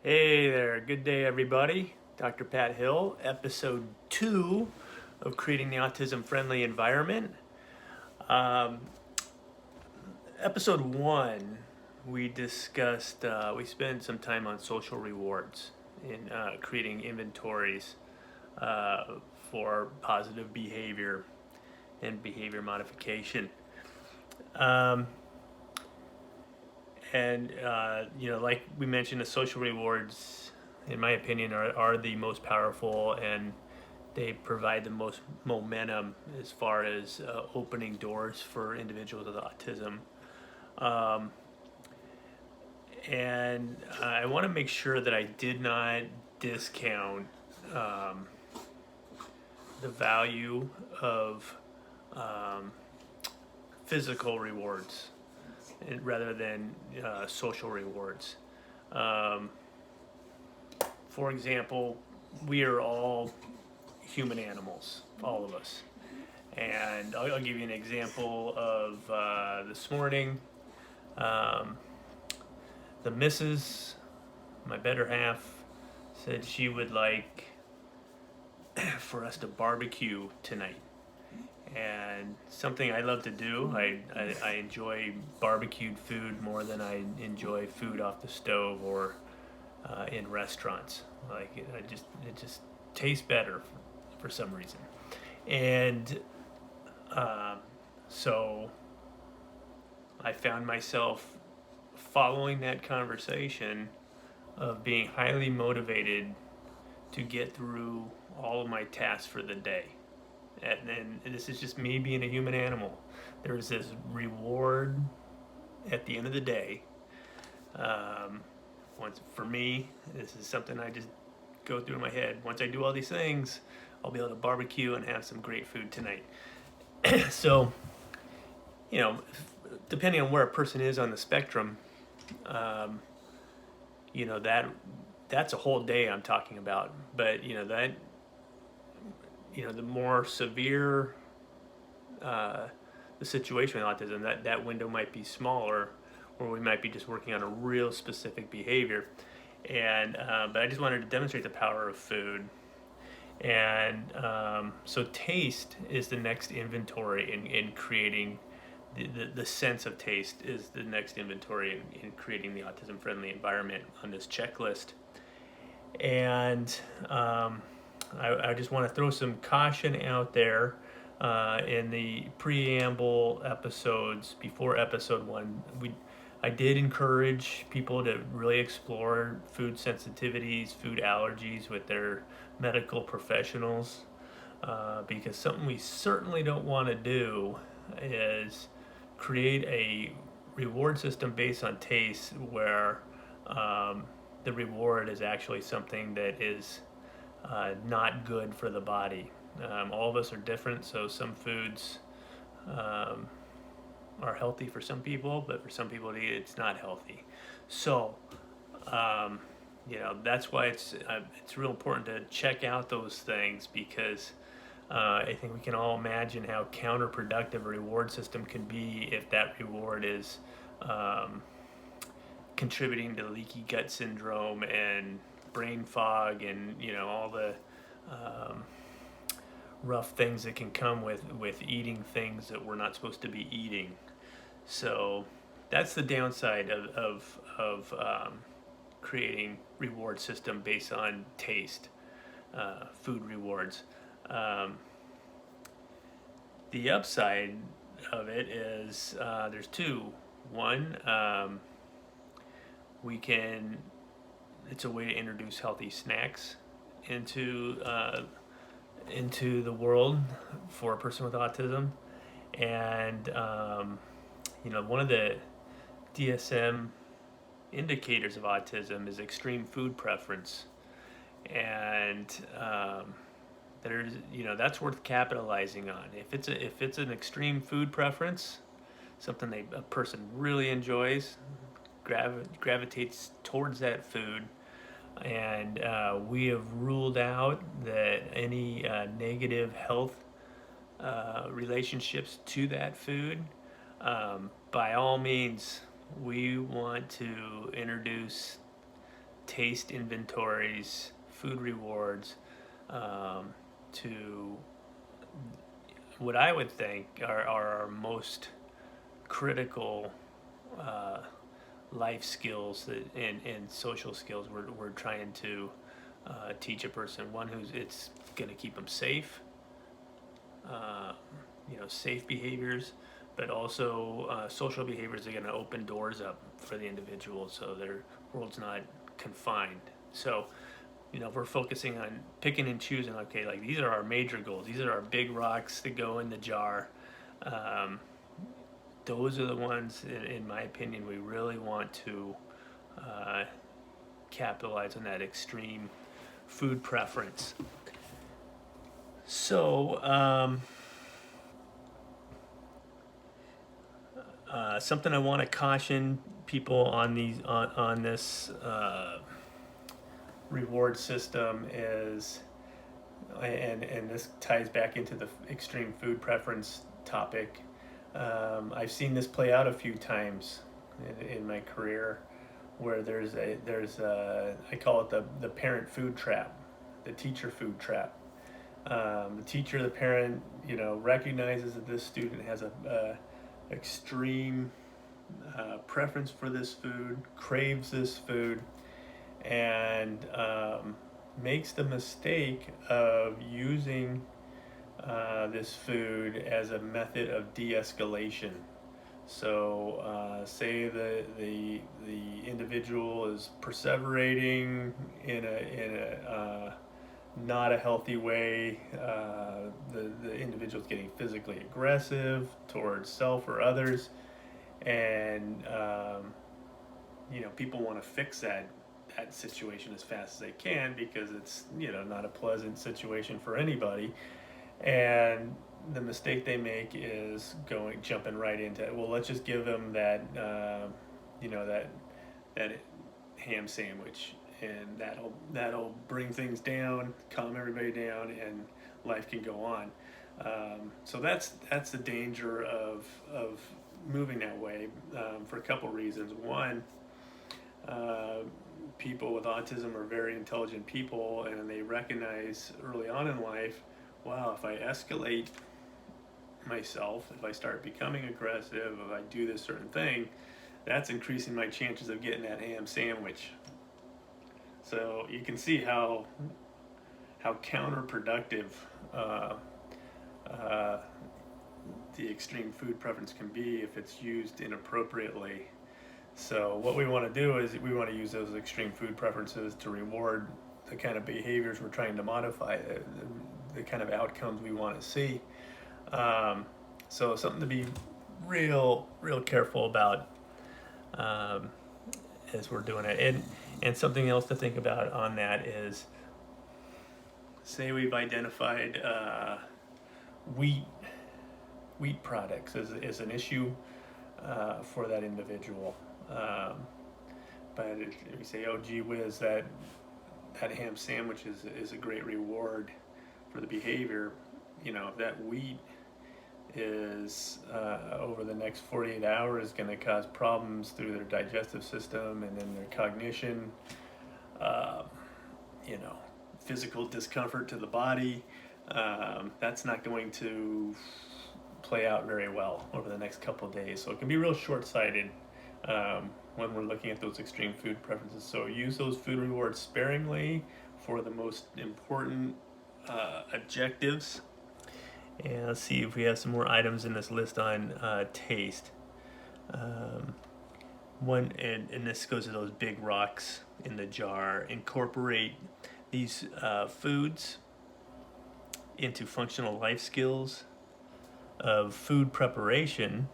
Hey there, good day everybody. Dr. Pat Hill, episode 2 of Creating the Autism Friendly Environment. Um, Episode 1, we spent some time on social rewards in creating inventories uh, for positive behavior and behavior modification. Um, like we mentioned, the social rewards, in my opinion, are the most powerful, and they provide the most momentum as far as opening doors for individuals with autism. Um, and I want to make sure that I did not discount um, the value of um, physical rewards rather than social rewards. Um, for example, we are all human animals, all of us. And I'll give you an example of this morning. Um, the missus, my better half, said she would like for us to barbecue tonight. And something I love to do. I enjoy barbecued food more than I enjoy food off the stove or in restaurants. It just tastes better for some reason. And um, so I found myself following that conversation of being highly motivated to get through all of my tasks for the day. And this is just me being a human animal. There's this reward at the end of the day. Um, for me, this is something I just go through in my head. Once I do all these things, I'll be able to barbecue and have some great food tonight. So, you know, depending on where a person is on the spectrum, um, you know that's a whole day I'm talking about. But the more severe the situation with autism, that window might be smaller, or we might be just working on a real specific behavior. And but I just wanted to demonstrate the power of food. And so taste is the next inventory in creating the sense of taste is the next inventory in creating the autism friendly environment on this checklist. And I just want to throw some caution out there. In the preamble episodes before episode 1, I did encourage people to really explore food sensitivities, food allergies with their medical professionals, because something we certainly don't want to do is create a reward system based on taste where um, the reward is actually something that is not good for the body. All of us are different, so some foods um, are healthy for some people, but for some people it's not healthy. So, um, that's why it's real important to check out those things, because I think we can all imagine how counterproductive a reward system can be if that reward is um, contributing to leaky gut syndrome and brain fog and all the um, rough things that can come with eating things that we're not supposed to be eating. So that's the downside of creating reward system based on taste, food rewards. Um, the upside of it is there's two. One, we can it's a way to introduce healthy snacks into into the world for a person with autism. And one of the DSM indicators of autism is extreme food preference. And there's that's worth capitalizing on. If it's an extreme food preference, something a person really enjoys, gravitates towards that food, and we have ruled out that any negative health relationships to that food. By all means, we want to introduce taste inventories, food rewards, to what I would think are our most critical uh, life skills and social skills we're trying to teach a person. One who's it's going to keep them safe, uh, safe behaviors, but also social behaviors are going to open doors up for the individual so their world's not confined. So, if we're focusing on picking and choosing, okay, like these are our major goals, these are our big rocks that go in the jar. Um, those are the ones, in my opinion, we really want to uh, capitalize on that extreme food preference. So, something I want to caution people on this reward system is, and this ties back into the extreme food preference topic. I've seen this play out a few times in my career, where there's I call it the parent food trap, the teacher food trap. The teacher, the parent, recognizes that this student has a extreme preference for this food, craves this food, and makes the mistake of using this food as a method of de-escalation. So, say the individual is perseverating in a not a healthy way. The individual is getting physically aggressive towards self or others, and people want to fix that situation as fast as they can, because it's not a pleasant situation for anybody. And the mistake they make is jumping right into it. Well, let's just give them that that ham sandwich, and that'll bring things down, calm everybody down, and life can go on. So that's the danger of moving that way, for a couple reasons. One, people with autism are very intelligent people, and they recognize early on in life, wow, if I escalate myself, if I start becoming aggressive, if I do this certain thing, that's increasing my chances of getting that ham sandwich. So you can see how counterproductive the extreme food preference can be if it's used inappropriately. So what we want to do is we want to use those extreme food preferences to reward the kind of behaviors we're trying to modify, the kind of outcomes we want to see. So something to be real careful about as we're doing it. And something else to think about on that is, say we've identified wheat products as an issue for that individual. But if we say, oh gee whiz, that ham sandwich is a great reward for the behavior, if that wheat is over the next 48 hours going to cause problems through their digestive system and then their cognition, physical discomfort to the body, that's not going to play out very well over the next couple of days. So it can be real short-sighted when we're looking at those extreme food preferences. So use those food rewards sparingly for the most important objectives. And let's see if we have some more items in this list on taste. One, and this goes to those big rocks in the jar. Incorporate these foods into functional life skills of food preparation.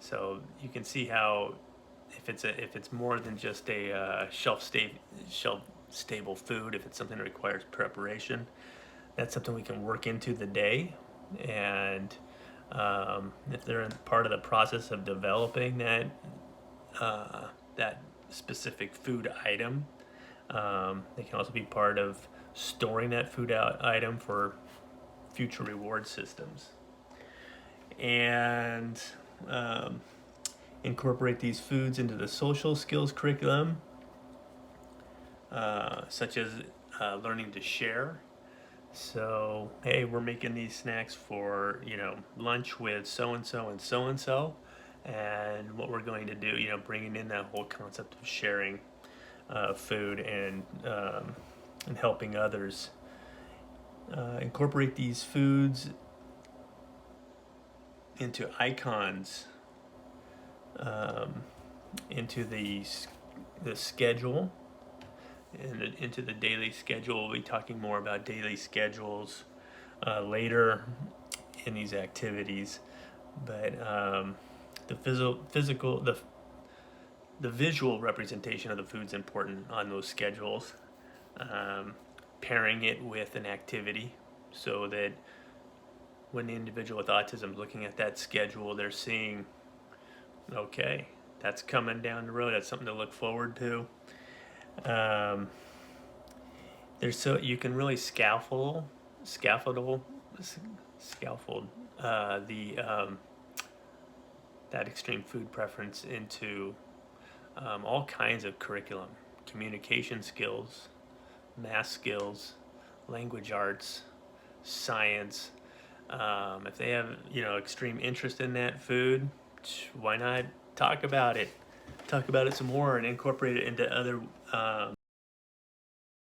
So you can see how if it's more than just a shelf stable food, if it's something that requires preparation, that's something we can work into the day. And if they're in part of the process of developing that specific food item, they can also be part of storing that food item for future reward systems. And incorporate these foods into the social skills curriculum, such as learning to share. So, hey, we're making these snacks for, lunch with so and so and so and so. And what we're going to do, bringing in that whole concept of sharing food and helping others. Incorporate these foods into icons, um, into the schedule, and into the daily schedule. We'll be talking more about daily schedules later in these activities, but the visual representation of the food is important on those schedules. Pairing it with an activity so that when the individual with autism is looking at that schedule, they're seeing, okay, that's coming down the road. That's something to look forward to. You can really scaffold the that extreme food preference into all kinds of curriculum, communication skills, math skills, language arts, science. If they have extreme interest in that food, why not talk about it? Talk about it some more and incorporate it into other